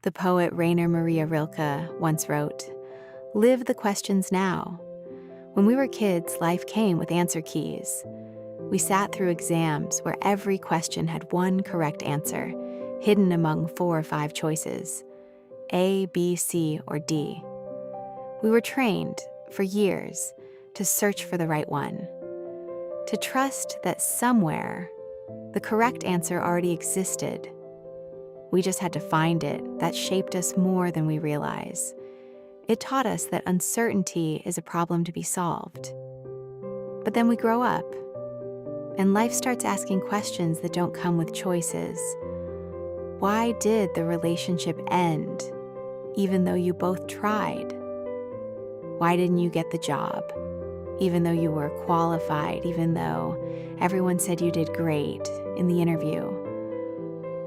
The poet Rainer Maria Rilke once wrote, "Live the questions now." When we were kids, life came with answer keys. We sat through exams where every question had one correct answer, hidden among 4 or 5 choices: A, B, C, or D. We were trained, for years, to search for the right one, to trust that somewhere, the correct answer already existed. We just had to find it. That shaped us more than we realize. It taught us that uncertainty is a problem to be solved. But then we grow up, and life starts asking questions that don't come with choices. Why did the relationship end, even though you both tried? Why didn't you get the job, even though you were qualified, even though everyone said you did great in the interview?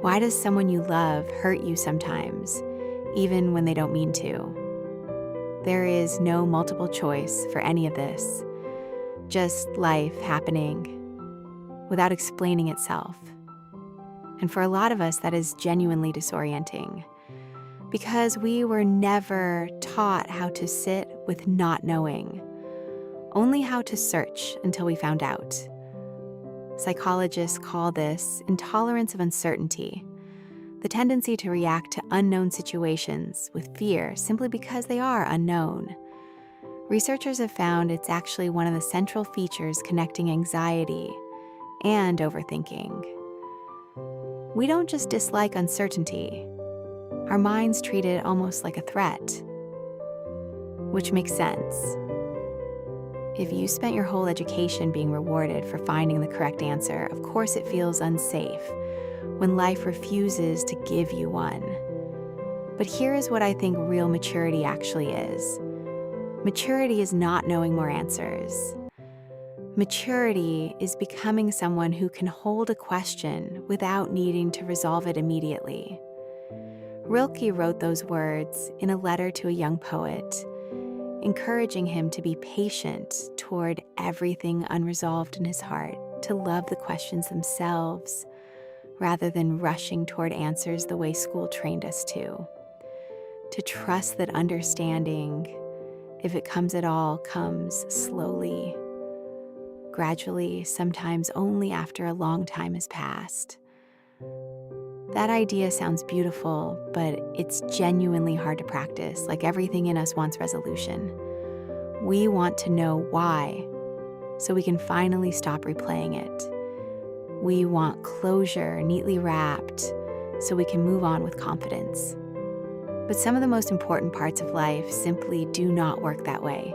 Why does someone you love hurt you sometimes, even when they don't mean to? There is no multiple choice for any of this, just life happening without explaining itself. And for a lot of us, that is genuinely disorienting, because we were never taught how to sit with not knowing, only how to search until we found out. Psychologists call this intolerance of uncertainty, the tendency to react to unknown situations with fear simply because they are unknown. Researchers have found it's actually one of the central features connecting anxiety and overthinking. We don't just dislike uncertainty. Our minds treat it almost like a threat, which makes sense. If you spent your whole education being rewarded for finding the correct answer, of course it feels unsafe when life refuses to give you one. But here is what I think real maturity actually is. Maturity is not knowing more answers. Maturity is becoming someone who can hold a question without needing to resolve it immediately. Rilke wrote those words in a letter to a young poet, encouraging him to be patient toward everything unresolved in his heart, to love the questions themselves, rather than rushing toward answers the way school trained us to trust that understanding, if it comes at all, comes slowly, gradually, sometimes only after a long time has passed. That idea sounds beautiful, but it's genuinely hard to practice. Like everything in us wants resolution. We want to know why, so we can finally stop replaying it. We want closure neatly wrapped, so we can move on with confidence. But some of the most important parts of life simply do not work that way.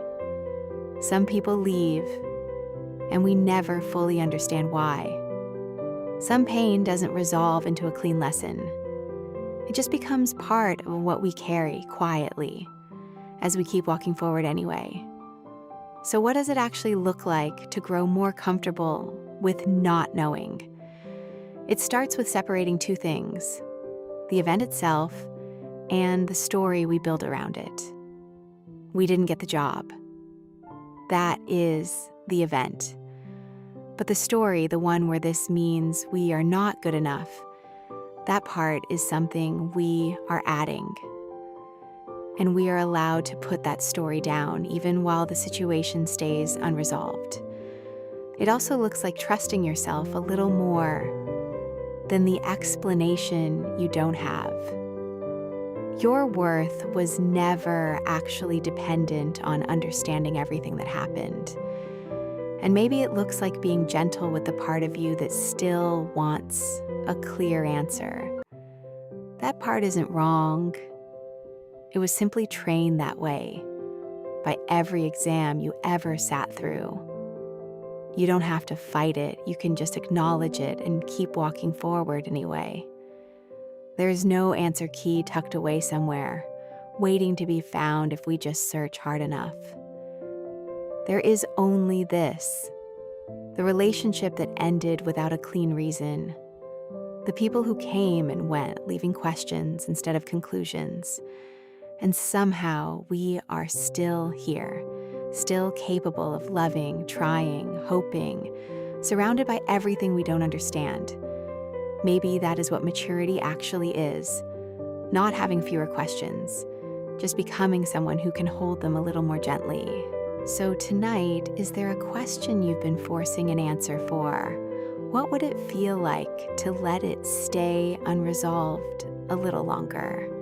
Some people leave, and we never fully understand why. Some pain doesn't resolve into a clean lesson. It just becomes part of what we carry quietly as we keep walking forward anyway. So what does it actually look like to grow more comfortable with not knowing? It starts with separating 2 things: the event itself and the story we build around it. We didn't get the job. That is the event. But the story, the one where this means we are not good enough, that part is something we are adding. And we are allowed to put that story down even while the situation stays unresolved. It also looks like trusting yourself a little more than the explanation you don't have. Your worth was never actually dependent on understanding everything that happened. And maybe it looks like being gentle with the part of you that still wants a clear answer. That part isn't wrong. It was simply trained that way by every exam you ever sat through. You don't have to fight it. You can just acknowledge it and keep walking forward anyway. There is no answer key tucked away somewhere, waiting to be found if we just search hard enough. There is only this: the relationship that ended without a clean reason, the people who came and went, leaving questions instead of conclusions. And somehow we are still here, still capable of loving, trying, hoping, surrounded by everything we don't understand. Maybe that is what maturity actually is: not having fewer questions, just becoming someone who can hold them a little more gently. So tonight, is there a question you've been forcing an answer for? What would it feel like to let it stay unresolved a little longer?